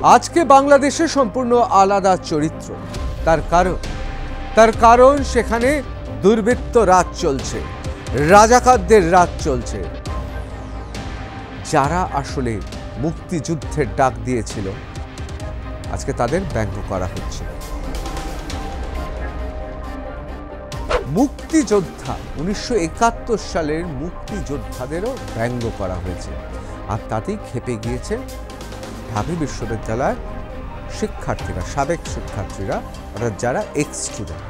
আজকে বাংলাদেশে সম্পূর্ণ আলাদা চরিত্র। তার কারণ সেখানে দুর্বৃত্ত রাজ চলছে, রাজাকারদের রাজ চলছে। যারা আসলে মুক্তিযুদ্ধের ডাক দিয়েছিল আজকে তাদের ব্যঙ্গ করা হচ্ছে। মুক্তিযোদ্ধা 1971 সালের মুক্তিযোদ্ধাদেরও ব্যঙ্গ করা হয়েছে, আর তাতেই খেপে গিয়েছে ঢাবি বিশ্ববিদ্যালয়ের শিক্ষার্থীরা, সাবেক শিক্ষার্থীরা, অর্থাৎ যারা এক্স স্টুডেন্ট।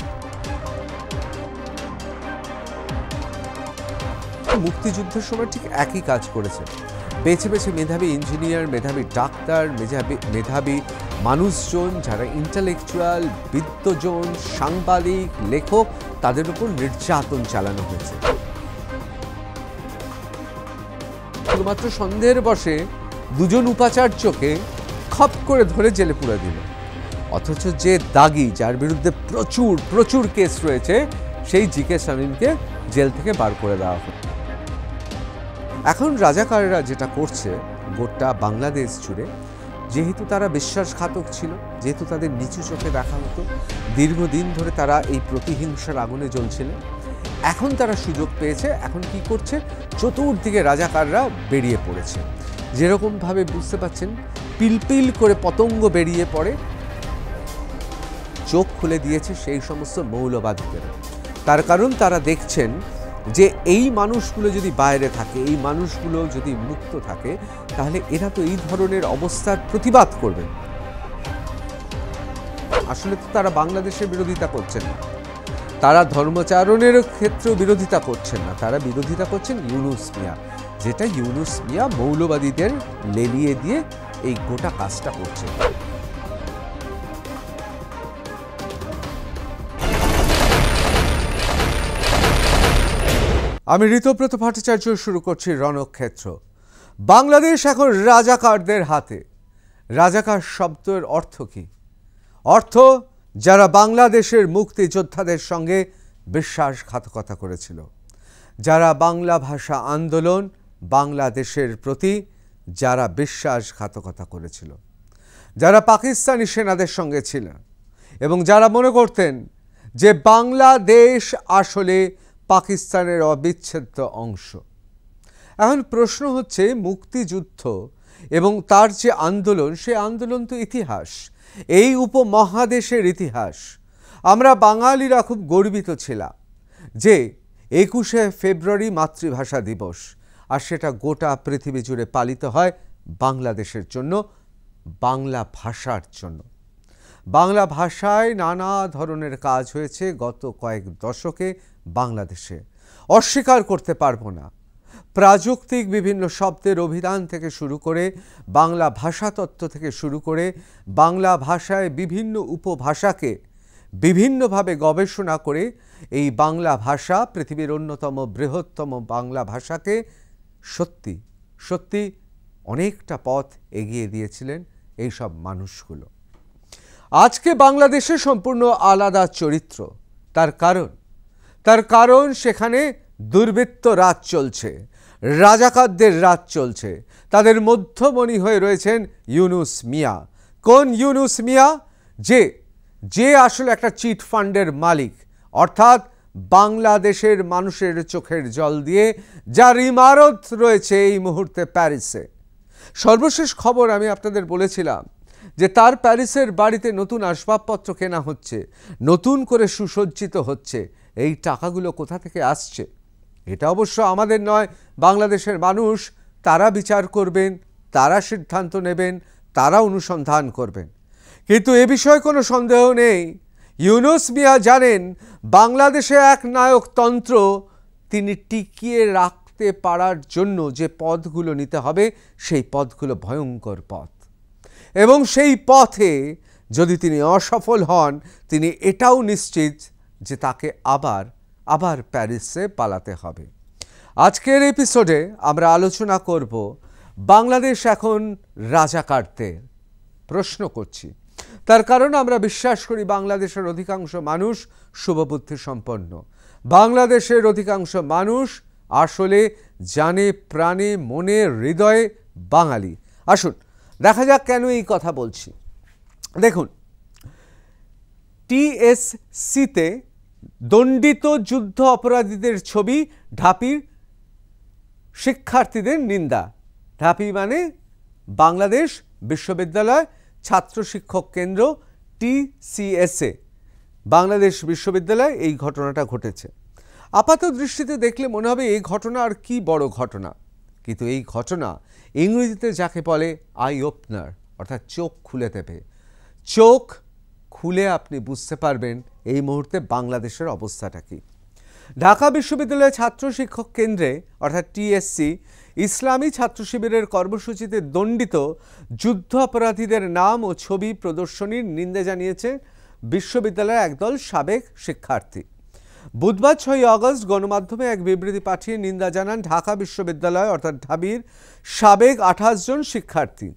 মুক্তিযুদ্ধের সময় ঠিক একই কাজ করেছে, বেছে বেছে মেধাবী ইঞ্জিনিয়ার, মেধাবী ডাক্তার, মেধাবী মানুষজন, যারা ইন্টালেকচুয়াল, বিদ্বজন, সাংবাদিক, লেখক, তাদের উপর নির্যাতন চালানো হয়েছে। শুধুমাত্র সন্দেহের বশে দুজন উপাচার্যকে খপ করে ধরে জেলে পুরে দিল, অথচ যে দাগী, যার বিরুদ্ধে প্রচুর কেস রয়েছে, সেই জিকে শামীমকে জেল থেকে বার করে দেওয়া হলো। এখন রাজাকাররা যেটা করছে গোটা বাংলাদেশ জুড়ে, যেহেতু তারা বিশ্বাসঘাতক ছিল, যেহেতু তাদের নিচু চোখে দেখা হতো, দীর্ঘদিন ধরে তারা এই প্রতিহিংসার আগুনে জ্বলছিল, এখন তারা সুযোগ পেয়েছে। এখন কি করছে? চতুর্দিকে রাজাকাররা বেরিয়ে পড়েছে। যেরকমভাবে বুঝতে পাচ্ছেন, পিলপিল করে পতঙ্গ বেরিয়ে পড়ে, চোখ খুলে দিয়েছে সেই সমস্ত মৌলবাদীদের। তার কারণ তারা দেখছেন যে এই মানুষগুলো যদি বাইরে থাকে, এই মানুষগুলো যদি মুক্ত থাকে, তাহলে এরা তো এই ধরনের অবস্থার প্রতিবাদ করবে। আসলে তো তারা বাংলাদেশের বিরোধিতা করছেন না, তারা ধর্মচারণের ক্ষেত্রেও বিরোধিতা করছেন না, তারা বিরোধিতা করছেন ইউনুস মিয়া, যেটা ইউনুস মিয়া মৌলবাদীদের লেলিয়ে দিয়ে এই গোটা কাজটা করছে। আমি ঋতব্রত ভট্টাচার্য, শুরু করছি রণক্ষেত্র। বাংলাদেশ এখন রাজাকারদের হাতে। রাজাকার শব্দের অর্থ কি? অর্থ যারা বাংলাদেশের মুক্তিযোদ্ধাদের সঙ্গে বিশ্বাসঘাতকতা করেছিল, যারা বাংলা ভাষা আন্দোলন, বাংলাদেশের প্রতি যারা বিশ্বাসঘাতকতা করেছিল, যারা পাকিস্তানি সেনাদের সঙ্গে ছিলেন এবং যারা মনে করতেন যে বাংলাদেশ আসলে পাকিস্তানের অবিচ্ছেদ্য অংশ। এখন প্রশ্ন হচ্ছে, মুক্তিযুদ্ধ এবং তার যে আন্দোলন, সে আন্দোলন তো ইতিহাস, এই উপমহাদেশের ইতিহাস। আমরা বাঙালিরা খুব গর্বিত ছিলাম যে 21শে ফেব্রুয়ারি মাতৃভাষা দিবস, আর সেটা গোটা পৃথিবী জুড়ে পালিত হয় বাংলাদেশের জন্য, বাংলা ভাষার জন্য। বাংলা ভাষায় নানা ধরনের কাজ হয়েছে গত কয়েক দশকে বাংলাদেশে, অস্বীকার করতে পারবো না। প্রাযুক্তিক বিভিন্ন শব্দের অভিধান থেকে শুরু করে, বাংলা ভাষাতত্ত্ব থেকে শুরু করে, বাংলা ভাষায় বিভিন্ন উপভাষাকে বিভিন্নভাবে গবেষণা করে এই বাংলা ভাষা, পৃথিবীর অন্যতম বৃহত্তম বাংলা ভাষাকে সত্যি অনেকটা পথ এগিয়ে দিয়েছিলেন এইসব মানুষগুলো। আজকে বাংলাদেশে সম্পূর্ণ আলাদা চরিত্র। তার কারণ সেখানে দুর্বৃত্ত রাজ চলছে, রাজাকারদের রাজ চলছে। তাদের মধ্যমণি হয়ে রয়েছেন ইউনুস মিয়া। কোন ইউনুস মিয়া? যে আসলে একটা চিট ফান্ডের মালিক, অর্থাৎ বাংলাদেশের মানুষের চোখের জল দিয়ে যার ইমারত রয়েছে এই মুহূর্তে প্যারিসে। সর্বশেষ খবর আমি আপনাদের বলেছিলাম যে তার প্যারিসের বাড়িতে নতুন আসবাবপত্র কেনা হচ্ছে, নতুন করে সুসজ্জিত হচ্ছে। এই টাকাগুলো কোথা থেকে আসছে? এটা অবশ্য আমাদের নয়, বাংলাদেশের মানুষ, তারা বিচার করবেন, তারা সিদ্ধান্ত নেবেন, তারা অনুসন্ধান করবেন। কিন্তু এ বিষয়ে কোনো সন্দেহ নেই, ইউনুস মিয়া জানেন বাংলাদেশে এক নায়কতন্ত্র তিনি টিকিয়ে রাখতে পারার জন্য যে পথগুলো নিতে হবে, সেই পথগুলো ভয়ঙ্কর পথ। এবং সেই পথে যদি তিনি অসফল হন, তিনি এটাও নিশ্চিত যে তাকে আবার প্যারিসে পালাতে হবে। আজকের এপিসোডে আমরা আলোচনা করব বাংলাদেশ এখন রাজাকারদের। প্রশ্ন করছি, তার কারণ আমরা বিশ্বাস করি বাংলাদেশের অধিকাংশ মানুষ শুভবুদ্ধি সম্পন্ন। বাংলাদেশের অধিকাংশ মানুষ আসলে জানে প্রাণে মনে হৃদয়ে বাঙালি। আসুন দেখা যাক কেন এই কথা বলছি। দেখুন, টিএসসিতে দণ্ডিত যুদ্ধ অপরাধীদের ছবি, ঢাপির শিক্ষার্থীদের নিন্দা। ঢাপি মানে বাংলাদেশ বিশ্ববিদ্যালয় ছাত্র শিক্ষক কেন্দ্র, টিসিএসএ, বাংলাদেশ বিশ্ববিদ্যালয় এই ঘটনাটা ঘটেছে। আপাত দৃষ্টিতে দেখলে মনে হবে এই ঘটনা আর কি বড় ঘটনা, কিন্তু এই ঘটনা ইংরেজিতে যাকে বলে আই ওপনার, অর্থাৎ চোখ খুলে দেবে। চোখ খুলে আপনি বুঝতে পারবেন এই মুহূর্তে বাংলাদেশের অবস্থাটা কি। ঢাকা বিশ্ববিদ্যালয় ছাত্র শিক্ষক কেন্দ্রে অর্থাৎ টিএসসি ইসলামী ছাত্র শিবিরের কর্মসূচিতে দণ্ডিত যুদ্ধ অপরাধীদের নাম ও ছবি প্রদর্শনীর নিন্দা জানিয়েছে বিশ্ববিদ্যালয়ের একদল সাবেক শিক্ষার্থী। বুধবার 6 আগস্ট গণমাধ্যমে এক বিবৃতি পাঠিয়ে নিন্দা জানান ঢাকা বিশ্ববিদ্যালয় অর্থাৎ ঢাবির সাবেক 28 জন শিক্ষার্থী।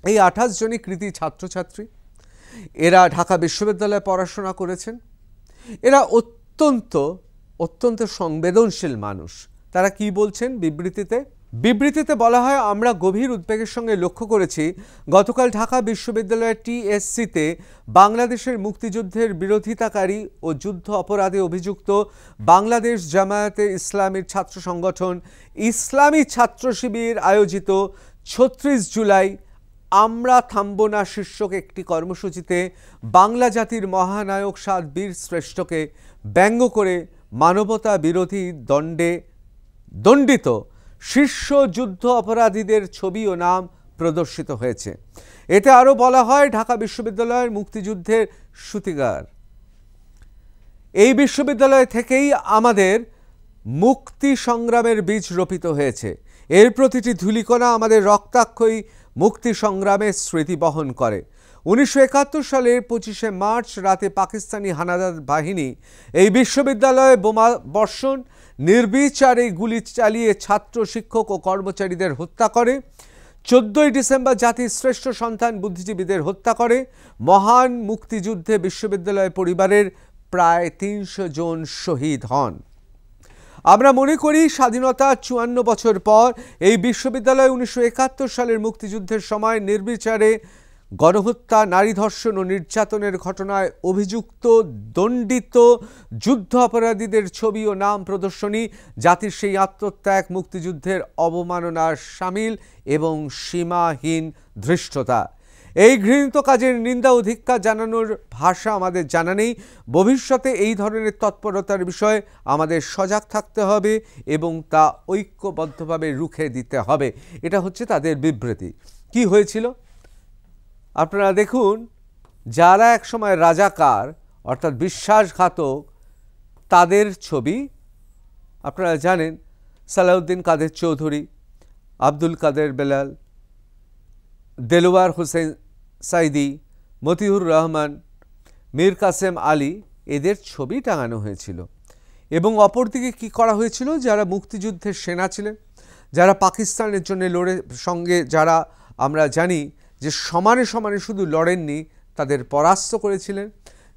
এই 28 জনই কৃতি ছাত্রছাত্রী। এরা ঢাকা বিশ্ববিদ্যালয়ে পড়াশোনা করেছেন। এরা অত্যন্ত সংবেদনশীল মানুষ। তারা কি বলছেন বিবৃতিতে বলা হয়, আমরা গভীর উদ্বেগের সঙ্গে লক্ষ্য করেছি গতকাল ঢাকা বিশ্ববিদ্যালয়ের টিএসসিতে বাংলাদেশের মুক্তিযুদ্ধের বিরোধিতাকারী ও যুদ্ধ অপরাধে অভিযুক্ত বাংলাদেশ জামায়াতে ইসলামীর ছাত্র সংগঠন ইসলামী ছাত্র শিবির আয়োজিত ৩৬ জুলাই আমরা থামব না শীর্ষক একটি কর্মসূচিতে বাংলা জাতির মহানায়ক সাত বীর শ্রেষ্ঠকে ব্যঙ্গ করে মানবতা বিরোধী দণ্ডিত শীর্ষ যুদ্ধ অপরাধীদের ছবি ও নাম প্রদর্শিত হয়েছে। এতে আরও বলা হয়, ঢাকা বিশ্ববিদ্যালয়ের মুক্তিযুদ্ধের সূতিকার এই বিশ্ববিদ্যালয় থেকেই আমাদের মুক্তি সংগ্রামের বীজ রোপিত হয়েছে। এর প্রতিটি ধূলিকণা আমাদের রক্তাক্ষয়ী মুক্তি সংগ্রামের স্মৃতি বহন করে। 1971 সালের 25শে মার্চ রাতে পাকিস্তানি হানাদার বাহিনী এই বিশ্ববিদ্যালয়ে বোমা বর্ষণ, নির্বিচারে গুলি চালিয়ে ছাত্র শিক্ষক ও কর্মচারীদের হত্যা করে। 14ই ডিসেম্বর জাতির শ্রেষ্ঠ সন্তান বুদ্ধিজীবীদের হত্যা করে। মহান মুক্তিযুদ্ধে বিশ্ববিদ্যালয় পরিবারের প্রায় 300 জন শহীদ হন। আমরা মনে করি স্বাধীনতা 54 বছর পর এই বিশ্ববিদ্যালয় 1971 সালের মুক্তিযুদ্ধের সময় নির্বিচারে গণহত্যা, নারী ধর্ষণ ও নির্যাতনের ঘটনায় অভিযুক্ত দণ্ডিত যুদ্ধ অপরাধীদের ছবি ও নাম প্রদর্শনী জাতির সেই আত্মত্যাগ, মুক্তিযুদ্ধের অবমাননার শামিল এবং সীমাহীন ধৃষ্টতা। এই ঘৃণিত কাজের নিন্দা ও ধিক্কার জানানোর ভাষা আমাদের জানা নেই। ভবিষ্যতে এই ধরনের তৎপরতার বিষয়ে আমাদের সজাগ থাকতে হবে এবং তা ঐক্যবদ্ধভাবে রুখে দিতে হবে। এটা হচ্ছে তাদের বিবৃতি। কি হয়েছিল আপনারা দেখুন, যারা একসময় রাজাকার অর্থাৎ বিশ্বাসঘাতক তাদের ছবি আপনারা জানেন, সালাউদ্দিন কাদের চৌধুরী, আব্দুল কাদের বেলাল, দেলোয়ার হোসেন সাইদি, মতিউর রহমান, মীর কাসেম আলী, এদের ছবি টাঙানো হয়েছিল। এবং অপরদিকে কি করা হয়েছিল, যারা মুক্তিযুদ্ধের সেনা ছিলেন, যারা পাকিস্তানের জন্য সঙ্গে যারা আমরা জানি যে সমানে সমানে শুধু লড়েননি, তাদের পরাস্ত করেছিলেন,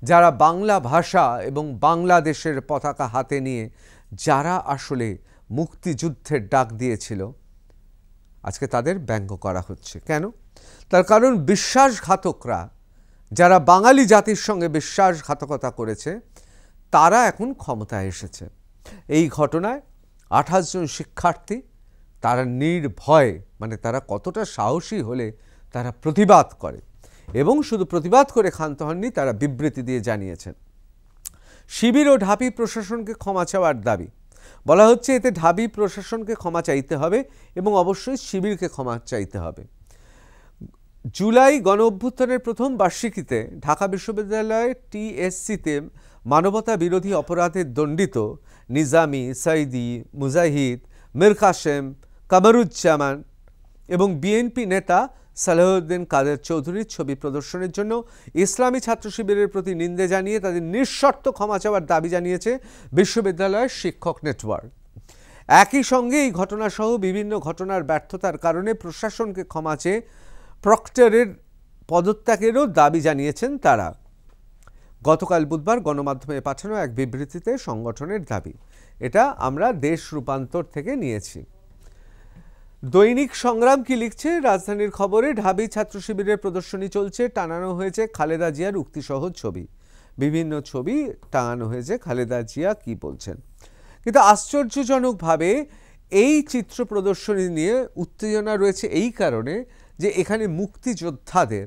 যারা বাংলা ভাষা এবং বাংলাদেশের পতাকা হাতে নিয়ে যারা আসলে মুক্তিযুদ্ধের ডাক দিয়েছিল, আজকে তাদের ব্যঙ্গ করা হচ্ছে। কেন? তার কারণ বিশ্বাসঘাতকরা যারা বাঙালি জাতির সঙ্গে বিশ্বাসঘাতকতা করেছে তারা এখন ক্ষমতায় এসেছে। এই ঘটনায় 28 জন শিক্ষার্থী তারা নির্ভয়ে, মানে তারা কতটা সাহসী হলে তারা প্রতিবাদ করে, এবং শুধু প্রতিবাদ করে ক্ষান্ত হননি, তারা বিবৃতি দিয়ে জানিয়েছেন। শিবির ও ঢাবি প্রশাসনকে ক্ষমা চাওয়ার দাবি বলা হচ্ছে। এতে ঢাবি প্রশাসনকে ক্ষমা চাইতে হবে এবং অবশ্যই শিবিরকে ক্ষমা চাইতে হবে। জুলাই গণ অভ্যুত্থানের প্রথম বার্ষিকীতে ঢাকা বিশ্ববিদ্যালয়ে টিএসসিতে মানবতা বিরোধী অপরাধে দণ্ডিত নিজামী, সাইদি, মুজাহিদ, মীর কাসেম, কামরুজ্জামান এবং বিএনপি নেতা সালাউদ্দিন কাদের চৌধুরীর ছবি প্রদর্শনের জন্য ইসলামী ছাত্র শিবিরের প্রতি নিন্দা জানিয়ে তাদের নিঃশর্ত ক্ষমা চাওয়ার দাবি জানিয়েছে বিশ্ববিদ্যালয়ের শিক্ষক নেটওয়ার্ক। একই সঙ্গে এই ঘটনাসহ বিভিন্ন ঘটনার ব্যর্থতার কারণে প্রশাসনকে ক্ষমা চেয়ে প্রক্টরের পদত্যাগেরও দাবি জানিয়েছেন তারা। গতকাল বুধবার গণমাধ্যমে পাঠানো এক বিবৃতিতে সংগঠনের দাবি, এটা আমরা দেশ রূপান্তর থেকে নিয়েছি। দৈনিক সংগ্রাম কি লিখছে? রাজধানীর খবরে ঢাবি ছাত্র শিবিরের প্রদর্শনী চলছে, টানানো হয়েছে খালেদা জিয়ার উক্তিসহ ছবি। বিভিন্ন ছবি টাঙানো হয়েছে। খালেদা জিয়া কি বলছেন? কিন্তু আশ্চর্যজনকভাবে এই চিত্র প্রদর্শনী নিয়ে উত্তেজনা রয়েছে এই কারণে যে এখানে মুক্তিযোদ্ধাদের,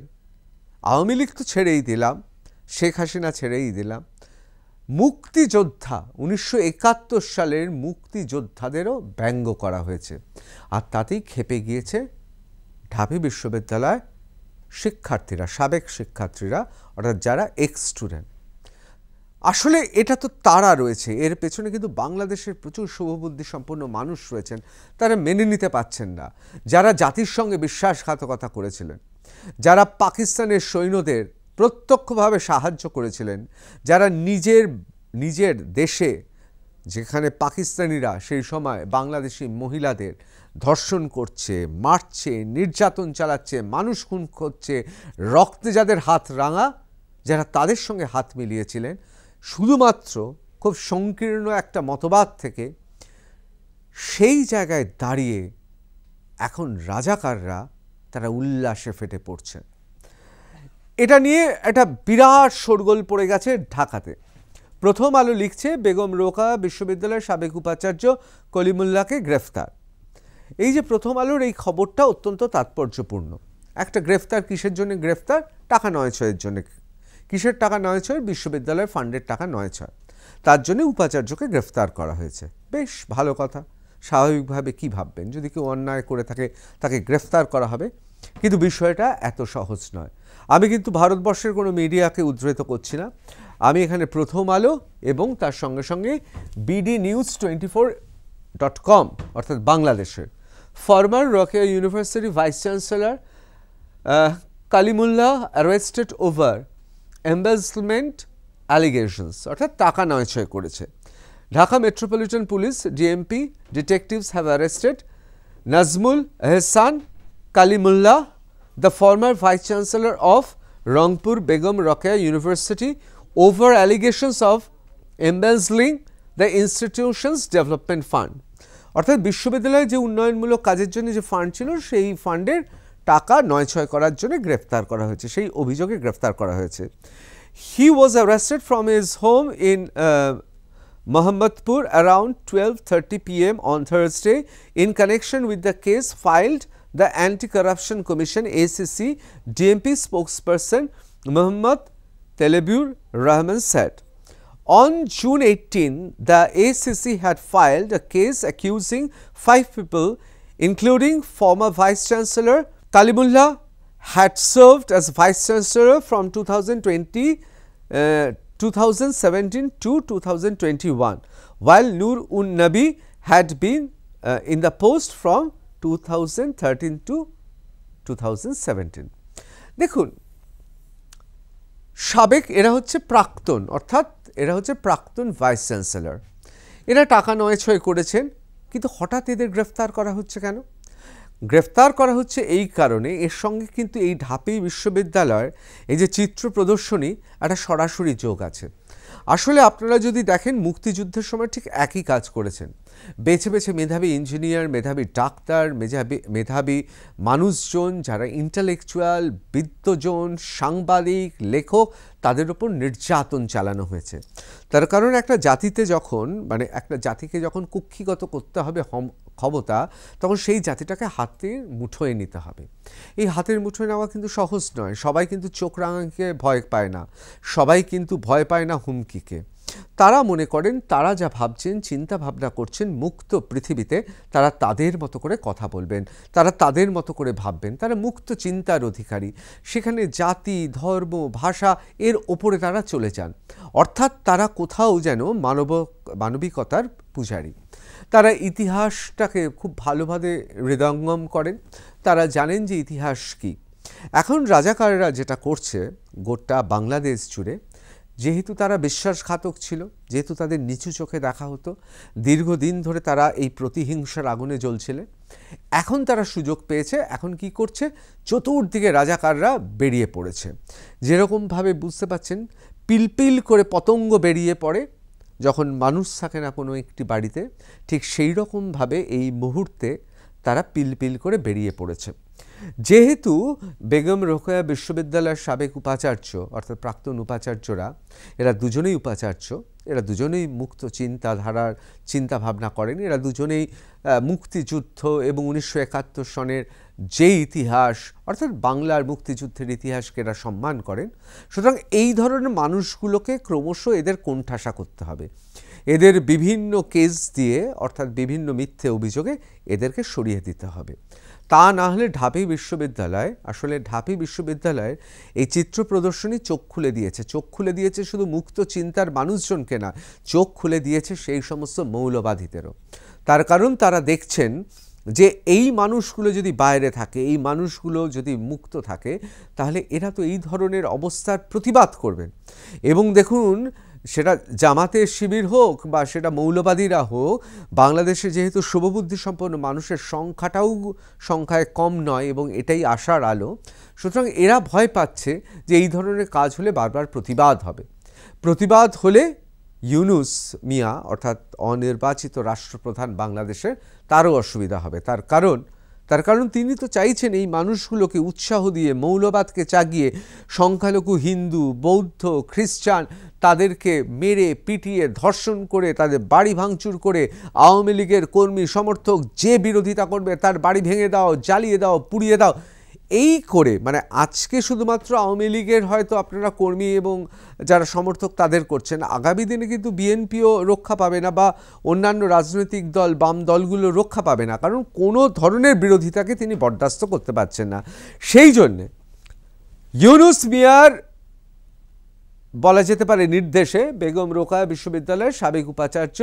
আওয়ামী লীগ তো ছেড়েই দিলাম, শেখ হাসিনা ছেড়েই দিলাম, মুক্তিযোদ্ধা 1971 সালের মুক্তিযোদ্ধাদেরও ব্যঙ্গ করা হয়েছে। আর তাতেই ক্ষেপে গিয়েছে ঢাবি বিশ্ববিদ্যালয় শিক্ষার্থীরা, সাবেক শিক্ষার্থীরা, অর্থাৎ যারা এক্স স্টুডেন্ট। আসলে এটা তো তারা রয়েছে, এর পেছনে কিন্তু বাংলাদেশের প্রচুর শুভবুদ্ধি সম্পন্ন মানুষ রয়েছেন, তারা মেনে নিতে পারছেন না। যারা জাতির সঙ্গে বিশ্বাসঘাতকতা করেছিলেন, যারা পাকিস্তানের সৈন্যদের প্রত্যক্ষভাবে সাহায্য করেছিলেন, যারা নিজের দেশে, যেখানে পাকিস্তানিরা সেই সময় বাংলাদেশি মহিলাদের ধর্ষণ করছে, মারছে, নির্যাতন চালাচ্ছে, মানুষ খুন করছে, রক্তে যাদের হাত রাঙা, যারা তাদের সঙ্গে হাত মিলিয়েছিলেন, শুধুমাত্র খুব সংকীর্ণ একটা মতবাদ থেকে সেই জায়গায় দাঁড়িয়ে এখন রাজাকাররা তারা উল্লাসে ফেটে পড়ছে। এটা নিয়ে একটা বিরাট শোরগোল পড়ে গেছে ঢাকাতে। প্রথম আলো লিখছে, বেগম রোকেয়া বিশ্ববিদ্যালয়ের সাবেক উপাচার্য কলিমুল্লাহকে গ্রেফতার। এই যে প্রথম আলোর এই খবরটা অত্যন্ত তাৎপর্যপূর্ণ। একটা গ্রেফতার কিসের জন্য গ্রেফতার? টাকা নয়ছয়ের জন্য। কিসের টাকা নয়ছয়? বিশ্ববিদ্যালয়ের ফান্ডের টাকা নয়ছয়। তার জন্য উপাচার্যকে গ্রেফতার করা হয়েছে। বেশ ভালো কথা। স্বাভাবিকভাবে কি ভাববেন, যদি কেউ অন্যায় করে থাকে তাকে গ্রেফতার করা হবে। কিন্তু বিষয়টা এত সহজ নয়। আমি কিন্তু ভারতবর্ষের কোনো মিডিয়াকে উদ্ধৃত করছি না, আমি এখানে প্রথম আলো এবং তার সঙ্গে সঙ্গে bdnews24.com অর্থাৎ বাংলাদেশের former Rokeya university vice chancellor Kalimullah arrested over embezzlement allegations, অর্থাৎ টাকা নয়ছয় করেছে। Dhaka metropolitan police DMP detectives have arrested Nazmul Ehsan Kalimullah, the former Vice Chancellor of Rangpur Begum Rokeya University, over allegations of embezzling the institution's development fund. অর্থাৎ বিশ্ববিদ্যালয়ে যে উন্নয়নমূলক কাজের জন্য যে ফান্ড ছিল, সেই ফান্ডের টাকা নয়ছয় করার জন্য গ্রেফতার করা হয়েছে, সেই অভিযোগে গ্রেফতার করা হয়েছে। He was arrested from his home in Mohammadpur around 12:30 p.m. on Thursday in connection with the case filed. The Anti-Corruption Commission ACC DMP spokesperson Mohammad Telebur Rahman said. On June 18, the ACC had filed a case accusing 5 people, including former Vice Chancellor Kalimullah, had served as Vice Chancellor from 2017 to 2021, while Nur un Nabi had been in the post from 2013 to 2017. দেখুন, সাবেক এরা হচ্ছে প্রাক্তন, অর্থাৎ এরা হচ্ছে প্রাক্তন vice chancellor. এরা টাকা নয়ছয় করেছেন, কিন্তু হঠাৎ এদের গ্রেফতার করা হচ্ছে কেন? গ্রেফতার করা হচ্ছে এই কারণে, এর সঙ্গে কিন্তু এই ঢাবি বিশ্ববিদ্যালয়ের এই যে চিত্র প্রদর্শনী, একটা সরাসরি যোগ আছে। আসলে আপনারা যদি দেখেন, মুক্তিযুদ্ধের সময় ঠিক একই কাজ করেছেন। বেছে বেছে মেধাবী ইঞ্জিনিয়ার, মেধাবী ডাক্তার, মেধাবী মানুষজন, যারা ইন্টালেকচুয়াল, বিদ্বজন, সাংবাদিক, লেখক, তাদের উপর নির্যাতন চালানো হয়েছে। তার কারণ একটা জাতিতে যখন, মানে একটা জাতিকে যখন কুক্ষিগত করতে হবে ক্ষমতা, তখন সেই জাতিটাকে হাতের মুঠোয় নিতে হবে। এই হাতের মুঠোয় নেওয়া কিন্তু সহজ নয়। সবাই কিন্তু চোখ রাঙাকে ভয় পায় না, সবাই কিন্তু ভয় পায় না হুমকিকে। তারা মনে করেন, তারা যা ভাবছেন, চিন্তা ভাবনা করছেন, মুক্ত পৃথিবীতে তারা তাদের মতো করে কথা বলবেন, তারা তাদের মতো করে ভাববেন, তারা মুক্ত চিন্তার অধিকারী। সেখানে জাতি, ধর্ম, ভাষা এর ওপরে তারা চলে যান। অর্থাৎ তারা কোথাও যেন মানবিকতার পূজারী। তারা ইতিহাসটাকে খুব ভালোভাবে হৃদয়ঙ্গম করেন। তারা জানেন যে ইতিহাস কী। এখন রাজাকাররা যেটা করছে গোটা বাংলাদেশ জুড়ে, যেহেতু তারা বিশ্বাসঘাতক ছিল, যেহেতু তাদের নিচু চোখে দেখা হতো, দীর্ঘদিন ধরে তারা এই প্রতিহিংসার আগুনে জ্বলছিলেন, এখন তারা সুযোগ পেয়েছে। এখন কি করছে? চতুর্দিকে রাজাকাররা বেরিয়ে পড়েছে। যেরকমভাবে বুঝতে পাচ্ছেন, পিলপিল করে পতঙ্গ বেরিয়ে পড়ে যখন মানুষ থাকে না কোনো একটি বাড়িতে, ঠিক সেই রকমভাবে এই মুহূর্তে তারা পিলপিল করে বেরিয়ে পড়েছে। যেহেতু বেগম রোকেয়া বিশ্ববিদ্যালয়ের সাবেক উপাচার্য অর্থাৎ প্রাক্তন উপাচার্যরা এরা দুজনেই উপাচার্য, এরা দুজনেই মুক্ত চিন্তাধারার চিন্তাভাবনা করেন, এরা দুজনেই মুক্তিযুদ্ধ এবং 1971 সনের যে ইতিহাস অর্থাৎ বাংলার মুক্তিযুদ্ধের ইতিহাসকে এরা সম্মান করেন। সুতরাং এই ধরনের মানুষগুলোকে ক্রমশ এদের কোণঠাসা করতে হবে, এদের বিভিন্ন কেস দিয়ে অর্থাৎ বিভিন্ন মিথ্যে অভিযোগে এদেরকে সরিয়ে দিতে হবে। তা না হলে ঢাবি বিশ্ববিদ্যালয়ের এই চিত্র প্রদর্শনী চোখ খুলে দিয়েছে শুধু মুক্ত চিন্তার মানুষজনকে না, চোখ খুলে দিয়েছে সেই সমস্ত মৌলবাদীদেরও। তার কারণ তারা দেখছেন যে এই মানুষগুলো যদি বাইরে থাকে, এই মানুষগুলো যদি মুক্ত থাকে, তাহলে এরা তো এই ধরনের অবস্থার প্রতিবাদ করবেন। এবং দেখুন, সেটা জামাতের শিবির হোক বা সেটা মৌলবাদীরা হোক, বাংলাদেশে যেহেতু শুভবুদ্ধি সম্পন্ন মানুষের সংখ্যায় কম নয় এবং এটাই আশার আলো, সুতরাং এরা ভয় পাচ্ছে যে এই ধরনের কাজ হলে বারবার প্রতিবাদ হবে। প্রতিবাদ হলে ইউনূস মিয়া অর্থাৎ অনির্বাচিত রাষ্ট্রপ্রধান বাংলাদেশের, তারও অসুবিধা হবে। তার কারণ তিনি তো চাইছেন এই মানুষগুলোকে উৎসাহ দিয়ে, মৌলবাদকে চাগিয়ে সংখ্যালঘু হিন্দু, বৌদ্ধ, খ্রিস্টান তাদেরকে মেরে পিটিয়ে ধর্ষণ করে তাদের বাড়ি ভাঙচুর করে আওয়ামী লীগের কর্মী সমর্থক যে বিরোধিতা করবে তার বাড়ি ভেঙে দাও, জ্বালিয়ে দাও, পুড়িয়ে দাও, এই করে মানে আজকে শুধুমাত্র আওয়ামী লীগের হয়তো আপনারা কর্মী এবং যারা সমর্থক তাদের করছেন, আগামী দিনে কিন্তু বিএনপিও রক্ষা পাবে না বা অন্যান্য রাজনৈতিক দল, বাম দলগুলো রক্ষা পাবে না, কারণ কোনো ধরনের বিরোধিতাকে তিনি বরদাস্ত করতে পারছেন না। সেই জন্যে ইউনূস মিয়ার বলা যেতে পারে নির্দেশে বেগম রোকেয়া বিশ্ববিদ্যালয়ের সাবেক উপাচার্য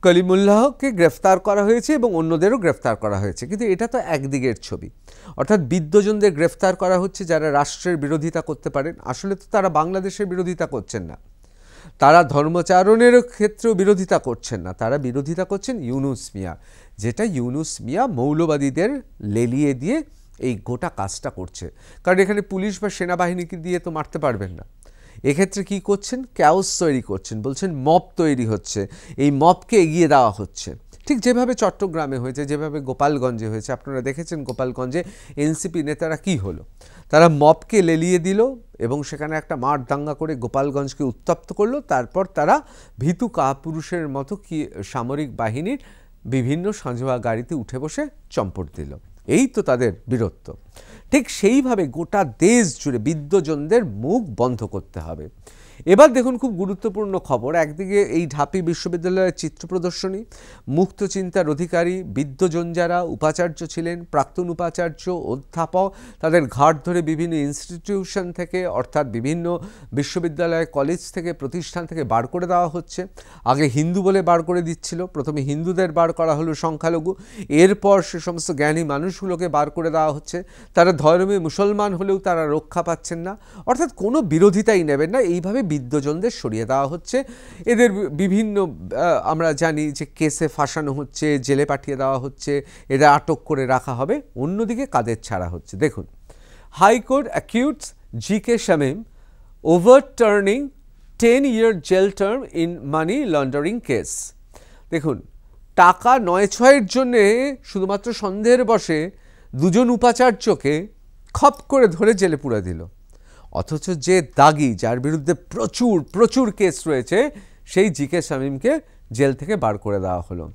কলিমুল্লাহকে গ্রেফতার করা হয়েছে এবং অন্যদেরও গ্রেফতার করা হয়েছে। কিন্তু এটা তো একদিকের ছবি, অর্থাৎ বিদ্বজনদের গ্রেফতার করা হচ্ছে যারা রাষ্ট্রের বিরোধিতা করতে পারেন। আসলে তো তারা বাংলাদেশের বিরোধিতা করছেন না, তারা ধর্মচারণের ক্ষেত্রেও বিরোধিতা করছেন না, তারা বিরোধিতা করছেন ইউনূস মিয়া, যেটা ইউনূস মিয়া মৌলবাদীদের লেলিয়ে দিয়ে এই গোটা কাজটা করছে। কারণ এখানে পুলিশ বা সেনাবাহিনীকে দিয়ে তো মারতে পারবেন না। এক্ষেত্রে কি করছেন? ক্যাওস তৈরি করছেন, বলছেন মব তৈরি হচ্ছে, এই মবকে এগিয়ে দেওয়া হচ্ছে। ঠিক যেভাবে চট্টগ্রামে হয়েছে, যেভাবে গোপালগঞ্জে হয়েছে, আপনারা দেখেছেন গোপালগঞ্জে এনসিপি নেতারা কি হলো, তারা মবকে লেলিয়ে দিল এবং সেখানে একটা মার দাঙ্গা করে গোপালগঞ্জকে উত্তপ্ত করলো। তারপর তারা ভীতু কাপুরুষের মতো কি সামরিক বাহিনীর বিভিন্ন সাঁজোয়া গাড়িতে উঠে বসে চম্পট দিল। এই তো তাদের বীরত্ব। ঠিক সেইভাবে গোটা দেশ জুড়ে বিদ্বজনদের মুখ বন্ধ করতে হবে। এবার দেখুন খুব গুরুত্বপূর্ণ খবর, একদিকে এই ঢাবি বিশ্ববিদ্যালয়ের চিত্র প্রদর্শনী, মুক্ত চিন্তার অধিকারী বিদ্বজন যারা উপাচার্য ছিলেন, প্রাক্তন উপাচার্য, অধ্যাপক, তাদের ঘাট ধরে বিভিন্ন ইনস্টিটিউশন থেকে অর্থাৎ বিভিন্ন বিশ্ববিদ্যালয়, কলেজ থেকে, প্রতিষ্ঠান থেকে বার করে দেওয়া হচ্ছে। আগে হিন্দু বলে বার করে দিচ্ছিল, প্রথমে হিন্দুদের বার করা হলো সংখ্যালঘু, এরপর সে সমস্ত জ্ঞানী মানুষগুলোকে বার করে দেওয়া হচ্ছে। তারা ধর্মে মুসলমান হলেও তারা রক্ষা পাচ্ছেন না, অর্থাৎ কোনো বিরোধিতাই নেবেন না, এইভাবে বিদ্বজনদের সরিয়ে দেওয়া হচ্ছে। এদের বিভিন্ন আমরা জানি যে কেসে ফাঁসানো হচ্ছে, জেলে পাঠিয়ে দেওয়া হচ্ছে, এদের আটক করে রাখা হবে। অন্যদিকে কাদের ছাড়া হচ্ছে দেখুন, high court accused G K Shamim overturning 10-year jail term in money laundering case. দেখুন, টাকা 9-6-এর জন্যে শুধুমাত্র সন্দেহের বশে দুজন উপাচার্যকে খপ করে ধরে জেলে পুরে দিল, অথচ যে দাগি, যার বিরুদ্ধে প্রচুর কেস রয়েছে, সেই জিকে শামীমকে জেল থেকে বার করে দেওয়া হলো।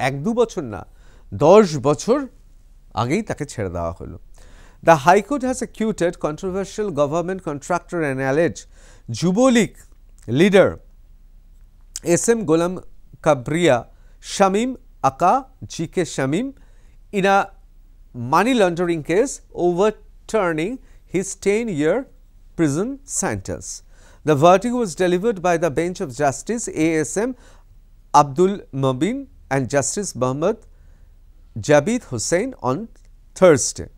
1-2 বছর না, 10 বছর আগেই তাকে ছেড়ে দেওয়া হলো। The high court has অ্যাকিউটেড controversial government contractor and alleged Jubo League leader SM গোলাম কাবরিয়া শামীম আকা GK Shamim in a money laundering case, overturning his 10-year prison sentence. The verdict was delivered by the bench of Justice ASM Abdul Mubin and Justice Mohammad Jabid Hussain on Thursday.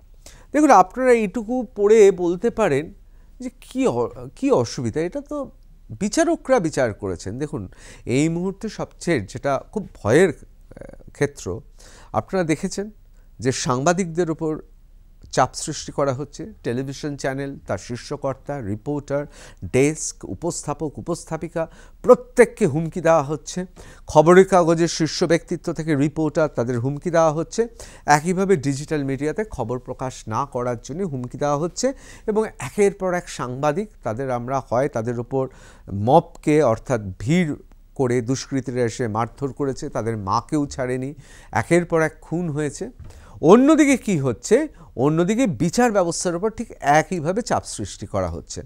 দেখুন, আপনারা এইটুকু পড়ে বলতে পারেন যে কি অসুবিধা, এটা তো বিচারকরা বিচার করেছেন। দেখুন, এই মুহূর্তে সবচেয়ে যেটা খুব ভয়ের ক্ষেত্র, আপনারা দেখেছেন যে সাংবাদিকদের উপর চাপ সৃষ্টি করা হচ্ছে। টেলিভিশন চ্যানেল, তার শীর্ষকর্তা, রিপোর্টার, ডেস্ক, উপস্থাপক, উপস্থাপিকা প্রত্যেককে হুমকি দেওয়া হচ্ছে। খবরের কাগজের শীর্ষ ব্যক্তিত্ব থেকে রিপোর্টার, তাদের হুমকি দেওয়া হচ্ছে। একইভাবে ডিজিটাল মিডিয়াতে খবর প্রকাশ না করার জন্য হুমকি দেওয়া হচ্ছে এবং একের পর এক সাংবাদিক, তাদের আমরা হয় তাদের উপর মবকে অর্থাৎ ভিড় করে দুষ্কৃতীরা এসে মারধর করেছে, তাদের মাকেও ছাড়েনি, একের পর এক খুন হয়েছে। অন্যদিকে কি হচ্ছে, অন্যদিকে বিচার ব্যবস্থার উপর ঠিক একইভাবে চাপ সৃষ্টি করা হচ্ছে।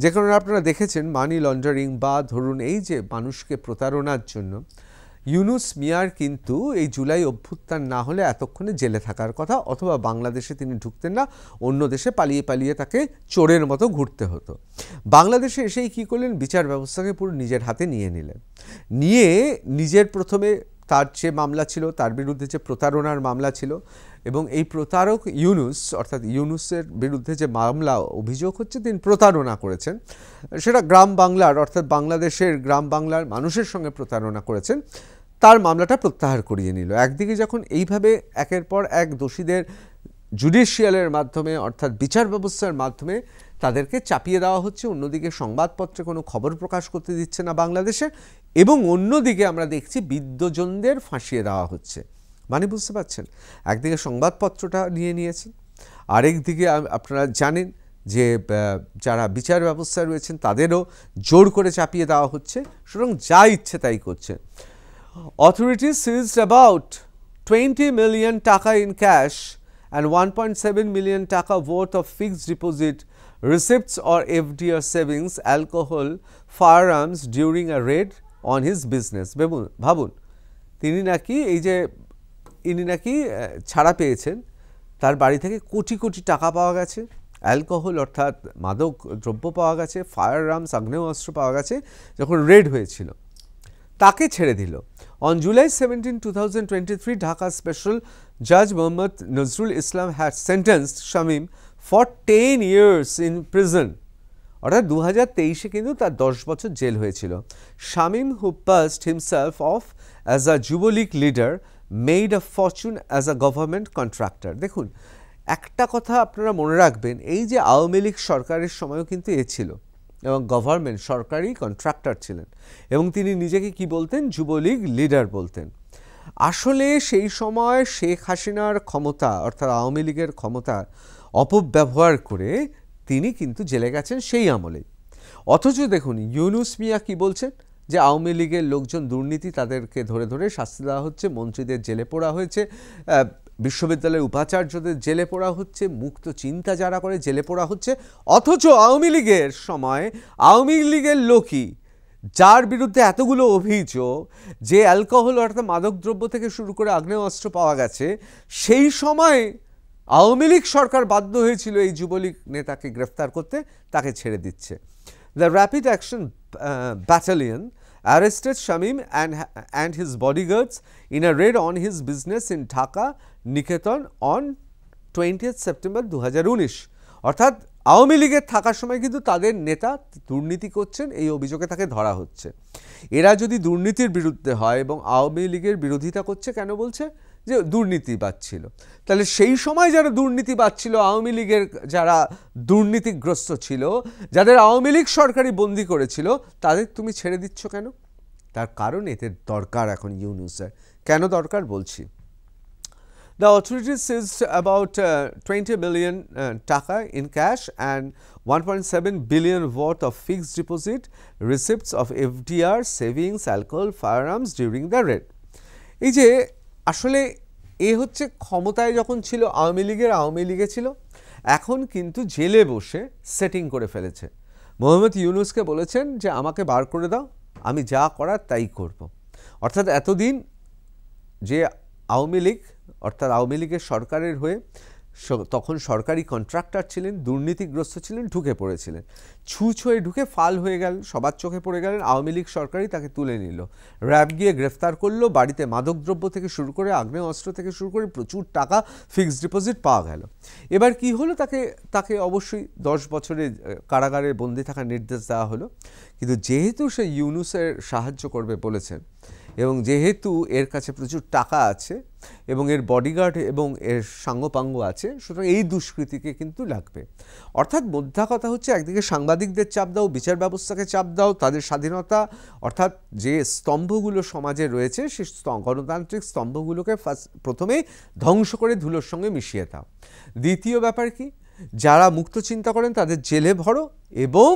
যে কারণে আপনারা দেখেছেন মানি লন্ডারিং বা ধরুন এই যে মানুষকে প্রতারণার জন্য ইউনুস মিয়ার কিন্তু এই জুলাই অভ্যুত্থান না হলে এতক্ষণে জেলে থাকার কথা, অথবা বাংলাদেশে তিনি ঢুকতেন না, অন্য দেশে পালিয়ে পালিয়ে তাকে চোরের মতো ঘুরতে হতো। বাংলাদেশে এসেই কী করলেন, বিচার ব্যবস্থাকে পুরো নিজের হাতে নিয়ে নিলেন। নিয়ে নিজের প্রথমে তার যে মামলা ছিল, তার বিরুদ্ধে যে প্রতারণার মামলা ছিল, এবং এই প্রতারক ইউনুস, অর্থাৎ ইউনুসের বিরুদ্ধে যে মামলা অভিযোগ হচ্ছে তিনি প্রতারণা করেছেন, সেটা গ্রাম বাংলার অর্থাৎ বাংলাদেশের গ্রাম বাংলার মানুষের সঙ্গে প্রতারণা করেছেন, তার মামলাটা প্রত্যাহার করিয়ে নিল। একদিকে যখন এইভাবে একের পর এক দোষীদের জুডিশিয়ালের মাধ্যমে অর্থাৎ বিচার ব্যবস্থার মাধ্যমে তাদেরকে চাপিয়ে দেওয়া হচ্ছে, অন্যদিকে সংবাদপত্রে কোনো খবর প্রকাশ করতে দিচ্ছে না বাংলাদেশে, এবং অন্যদিকে আমরা দেখছি বিদ্বজনদের ফাঁসিয়ে দেওয়া হচ্ছে। মানে বুঝতে পারছেন, একদিকে সংবাদপত্রটা নিয়ে নিয়েছেন, আরেকদিকে আপনারা জানেন যে যারা বিচার ব্যবস্থায় রয়েছেন তাদেরও জোর করে চাপিয়ে দেওয়া হচ্ছে, সুতরাং যা ইচ্ছে তাই করছে। Authorities seized about 20 million taka in cash and 1.7 million taka worth of fixed deposit receipts or FDR savings, alcohol, firearms during a raid on his business. ভাবুন, ইনি নাকি ছাড়া পেয়েছেন, তার বাড়ি থেকে কোটি কোটি টাকা পাওয়া গেছে, অ্যালকোহল অর্থাৎ মাদক দ্রব্য পাওয়া গেছে, ফায়ার আর্মস আগ্নেয়াস্ত্র পাওয়া গেছে যখন রেড হয়েছিল, তাকে ছেড়ে দিল। On July 17, 2023, Dhaka Special Judge Mohammad Nazrul Islam had sentenced Shamim for 10 years in prison. অর্থাৎ 2023 কিন্তু তার 10 বছর জেল হয়েছিল। Shamim, who passed himself off as a Jubo League leader, made a fortune as a government contractor. দেখুন, একটা কথা আপনারা মনে রাখবেন, এই যে আওয়ামী লীগ সরকারের সময়ও কিন্তু ছিল এবং গভর্নমেন্ট সরকারি কন্ট্রাক্টর ছিলেন, এবং তিনি নিজেকে কি বলতেন, যুবলীগ লিডার বলতেন। আসলে সেই সময় শেখ হাসিনার ক্ষমতা অর্থাৎ আওয়ামী লীগের ক্ষমতা অপব্যবহার করে তিনি কিন্তু জেলে গেছেন সেই আমলে। অথচ দেখুন ইউনুস মিয়া কি বলছেন, যে আওয়ামী লীগের লোকজন দুর্নীতি, তাদেরকে ধরে ধরে শাস্তি দেওয়া হচ্ছে, মন্ত্রীদের জেলে পোড়া হয়েছে, বিশ্ববিদ্যালয়ের উপাচার্যদের জেলে পোড়া হচ্ছে, মুক্ত চিন্তা যারা করে জেলে পোড়া হচ্ছে। অথচ আওয়ামী লীগের সময় আওয়ামী লীগের লোকই, যার বিরুদ্ধে এতগুলো অভিযোগ যে অ্যালকোহল অর্থাৎ মাদকদ্রব্য থেকে শুরু করে আগ্নেয়াস্ত্র পাওয়া গেছে, সেই সময় আওয়ামী লীগ সরকার বাধ্য হয়েছিল এই যুবলীগ নেতাকে গ্রেফতার করতে, তাকে ছেড়ে দিচ্ছে। The rapid action battalion arrested Shamim and his bodyguards in a raid on his business in Dhaka, Niketan on 20th September 2019. অর্থাৎ আওয়ামী লীগের থাকার সময় কিন্তু তাদের নেতা দুর্নীতি করছেন, এই অভিযোগে তাকে ধরা হচ্ছে। এরা যদি দুর্নীতির বিরুদ্ধে হয় এবং আওয়ামী লীগের বিরোধিতা করছে, কেন বলছে, যে দুর্নীতিবাদ ছিল। তাহলে সেই সময় যারা দুর্নীতিবাদ ছিল, আওয়ামী লীগের যারা দুর্নীতিগ্রস্ত ছিল, যাদের আওয়ামী লীগ সরকারি বন্দী করেছিল, তাদের তুমি ছেড়ে দিচ্ছ কেন? তার কারণ এদের দরকার এখন ইউনুসের। কেন দরকার বলছি। The authorities seized about 20 million taka in cash and 1.7 billion worth of fixed deposit, receipts of FDR, savings, alcohol, firearms during the raid. এই যে আসলে হচ্ছে ক্ষমতায় যখন ছিল আওয়ামী লীগে ছিল, এখন কিন্তু জেলে বসে সেটিং করে ফেলেছে। মোহাম্মদ ইউনুসকে বলেছেন যে আমাকে বার করে দাও, আমি যা করার তাই করব। অর্থাৎ এতদিন যে আওয়ামী লীগ অর্থাৎ আওয়ামী লীগের সরকারের হয়ে তখন সরকারি কন্ট্রাক্টর ছিলেন, দুর্নীতিগ্রস্ত ছিলেন, ঢুকে পড়েছিলেন, ছুঁয়ে ঢুকে ফাল হয়ে গেল, সবার চোখে পড়ে গেলেন, আওয়ামী লীগ সরকারই তাকে তুলে নিল, র্যাব গিয়ে গ্রেফতার করলো, বাড়িতে মাদকদ্রব্য থেকে শুরু করে আগ্নেয়াস্ত্র থেকে শুরু করে প্রচুর টাকা ফিক্সড ডিপোজিট পাওয়া গেল। এবার কি হলো, তাকে অবশ্যই 10 বছরের কারাগারে বন্দি থাকার নির্দেশ দেওয়া হলো। কিন্তু যেহেতু সে ইউনুসের সাহায্য করবে বলেছেন, এবং যেহেতু এর কাছে প্রচুর টাকা আছে এবং এর বডিগার্ড এবং এর সাঙ্গপাঙ্গ আছে, সুতরাং এই দুষ্কৃতিকে কিন্তু লাগবে। অর্থাৎ মোদ্দা কথা হচ্ছে, একদিকে সাংবাদিকদের চাপ দাও, বিচার ব্যবস্থাকে চাপ দাও, তাদের স্বাধীনতা অর্থাৎ যে স্তম্ভগুলো সমাজে রয়েছে সেই গণতান্ত্রিক স্তম্ভগুলোকে প্রথমেই ধ্বংস করে ধুলোর সঙ্গে মিশিয়ে দাও। দ্বিতীয় ব্যাপার কি, যারা মুক্ত চিন্তা করেন তাদের জেলে ভরো এবং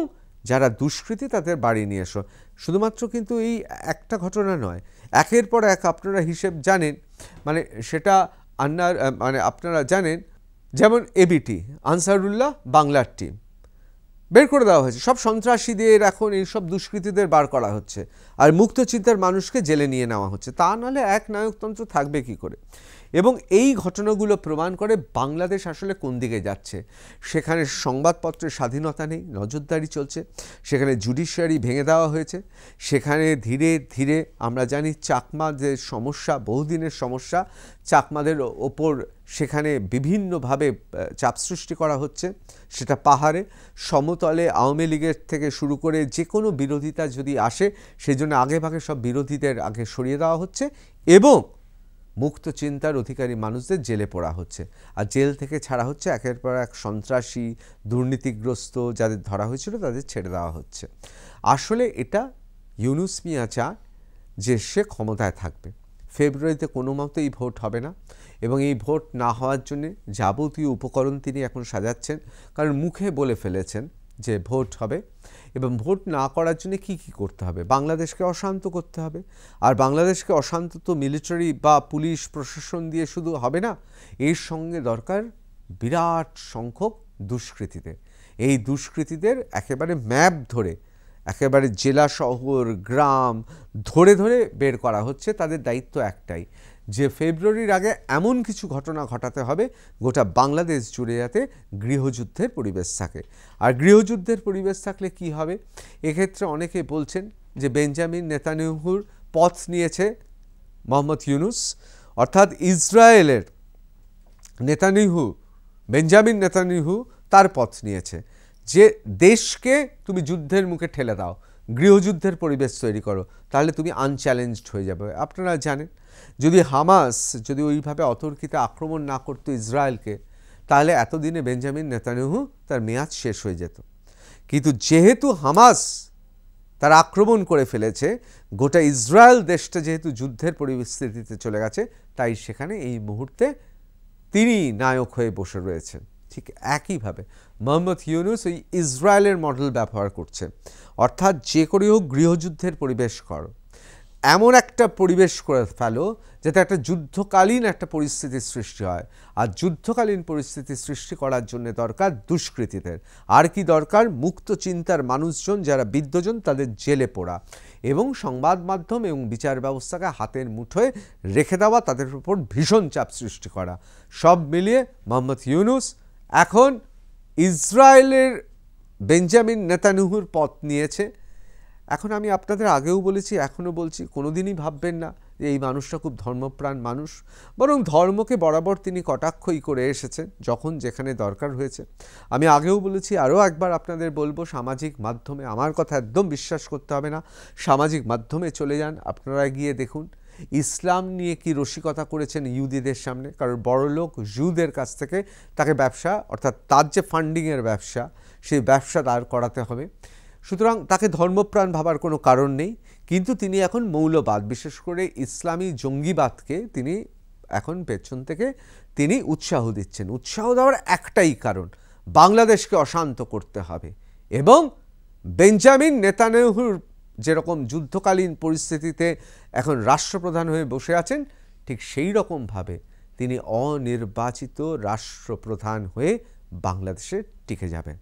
যারা দুষ্কৃতী তাদের বাড়ি নিয়ে এসো। শুধুমাত্র কিন্তু এই একটা ঘটনা নয়, একের পর এক আপনারা হিসেব জানেন, মানে সেটা আপনারা জানেন, যেমন এবিটি আনসারুল্লাহ বাংলার টিম বের করে দেওয়া হয়েছে, সব সন্ত্রাসীদের এখন এইসব দুষ্কৃতীদের বার করা হচ্ছে আর মুক্ত চিন্তার মানুষকে জেলে নিয়ে নেওয়া হচ্ছে। তা নাহলে এক নায়কতন্ত্র থাকবে কি করে? এবং এই ঘটনাগুলো প্রমাণ করে বাংলাদেশ আসলে কোন দিকে যাচ্ছে। সেখানে সংবাদপত্রের স্বাধীনতা নেই, নজরদারি চলছে, সেখানে জুডিশিয়ারি ভেঙে দেওয়া হয়েছে, সেখানে ধীরে ধীরে আমরা জানি চাকমা যে সমস্যা, বহুদিনের সমস্যা, চাকমাদের ওপর সেখানে বিভিন্নভাবে চাপ সৃষ্টি করা হচ্ছে, সেটা পাহাড়ে সমতলে আওয়ামী লীগের থেকে শুরু করে যে কোনো বিরোধিতা যদি আসে সেই জন্য আগেভাগে সব বিরোধীদের আগে সরিয়ে দেওয়া হচ্ছে এবং মুক্ত চিন্তার অধিকারী মানুষদের জেলে পড়া হচ্ছে আর জেল থেকে ছাড়া হচ্ছে একের পর এক সন্ত্রাসী, দুর্নীতিগ্রস্ত যাদের ধরা হয়েছিল তাদের ছেড়ে দেওয়া হচ্ছে। আসলে এটা ইউনূস মিয়া চায় যে সে ক্ষমতায় থাকবে। ফেব্রুয়ারিতে কোনো মতেই ভোট হবে না এবং এই ভোট না হওয়ার জন্যে যাবতীয় উপকরণ তিনি এখন সাজাচ্ছেন, কারণ মুখে বলে ফেলেছেন যে ভোট হবে এবং ভোট না করার জন্য কি কি করতে হবে, বাংলাদেশকে অশান্ত করতে হবে। আর বাংলাদেশকে অশান্ত তো মিলিটারি বা পুলিশ প্রশাসন দিয়ে শুধু হবে না, এর সঙ্গে দরকার বিরাট সংখ্যক দুষ্কৃতীদের। এই দুষ্কৃতীদের একেবারে ম্যাপ ধরে একেবারে জেলা শহর গ্রাম ধরে ধরে বের করা হচ্ছে। তাদের দায়িত্ব একটাই, যে ফেব্রুয়ারির আগে এমন কিছু ঘটনা ঘটাতে হবে গোটা বাংলাদেশ জুড়ে যাতে গৃহযুদ্ধের পরিবেশ থাকে। আর গৃহযুদ্ধের পরিবেশ থাকলে কি হবে, এক্ষেত্রে অনেকে বলছেন যে বেঞ্জামিন নেতানিয়াহুর পথ নিয়েছে মোহাম্মদ ইউনূস, অর্থাৎ ইসরায়েলের নেতানিয়াহু, বেঞ্জামিন নেতানিয়াহু তার পথ নিয়েছে যে দেশকে তুমি যুদ্ধের মুখে ঠেলে দাও, গৃহযুদ্ধের পরিবেশ তৈরি করো, তাহলে তুমি আনচ্যালেঞ্জড হয়ে যাবে। আপনারা জানেন, যদি হামাস যদি ওইভাবে অতর্কিত আক্রমণ না করতো ইসরায়েলকে, তাহলে এতদিনে বেঞ্জামিন নেতানিয়াহু তার মেয়াদ শেষ হয়ে যেত। কিন্তু যেহেতু হামাস তার আক্রমণ করে ফেলেছে, গোটা ইসরায়েল দেশটা যেহেতু যুদ্ধের পরিস্থিতিতে চলে গেছে, তাই সেখানে এই মুহূর্তে তিনি নায়ক হয়ে বসে রয়েছেন। ঠিক একইভাবে মোহাম্মদ ইউনূস ওই ইসরায়েলের মডেল ব্যবহার করছে, অর্থাৎ যে করে হোক গৃহযুদ্ধের পরিবেশ করো, এমন একটা পরিবেশ করে ফেলো যাতে একটা যুদ্ধকালীন একটা পরিস্থিতির সৃষ্টি হয়। আর যুদ্ধকালীন পরিস্থিতি সৃষ্টি করার জন্য দরকার দুষ্কৃতীদের। আর কি দরকার, মুক্ত চিন্তার মানুষজন যারা বিদ্যজন তাদের জেলে পোড়া এবং সংবাদ মাধ্যম এবং বিচার ব্যবস্থাকে হাতের মুঠোয় রেখে দেওয়া, তাদের উপর ভীষণ চাপ সৃষ্টি করা। সব মিলিয়ে মোহাম্মদ ইউনূস এখন ইসরায়েলের বেঞ্জামিন নেতানিয়াহুর পথ নিয়েছে। এখন আমি আপনাদের আগেও বলেছি, এখনও বলছি, কোনোদিনই ভাববেন না যে এই মানুষটা খুব ধর্মপ্রাণ মানুষ, বরং ধর্মকে বরাবর তিনি কটাক্ষই করে এসেছেন যখন যেখানে দরকার হয়েছে। আমি আগেও বলেছি, আরও একবার আপনাদের বলবো, সামাজিক মাধ্যমে আমার কথা একদম বিশ্বাস করতে হবে না, সামাজিক মাধ্যমে চলে যান, আপনারা গিয়ে দেখুন ইসলাম নিয়ে কি রসিকতা করেছেন ইহুদিদের সামনে। কারণ বড়লোক জিউদের কাছ থেকে তাকে ব্যবসা, অর্থাৎ তার যে ফান্ডিংয়ের ব্যবসা, সেই ব্যবসা দাঁড় করাতে হবে। সুতরাং তাকে ধর্মপ্রাণ ভাবার কোনো কারণ নেই, কিন্তু তিনি এখন মৌলবাদ, বিশেষ করে ইসলামী জঙ্গিবাদকে তিনি এখন পেছন থেকে তিনি উৎসাহ দিচ্ছেন। উৎসাহ দেওয়ার একটাই কারণ, বাংলাদেশকে অশান্ত করতে হবে এবং বেঞ্জামিন নেতানিয়াহুর যেরকম যুদ্ধকালীন পরিস্থিতিতে এখন রাষ্ট্রপ্রধান হয়ে বসে আছেন, ঠিক সেই রকমভাবে তিনি অনির্বাচিত রাষ্ট্রপ্রধান হয়ে বাংলাদেশে টিকে যাবেন।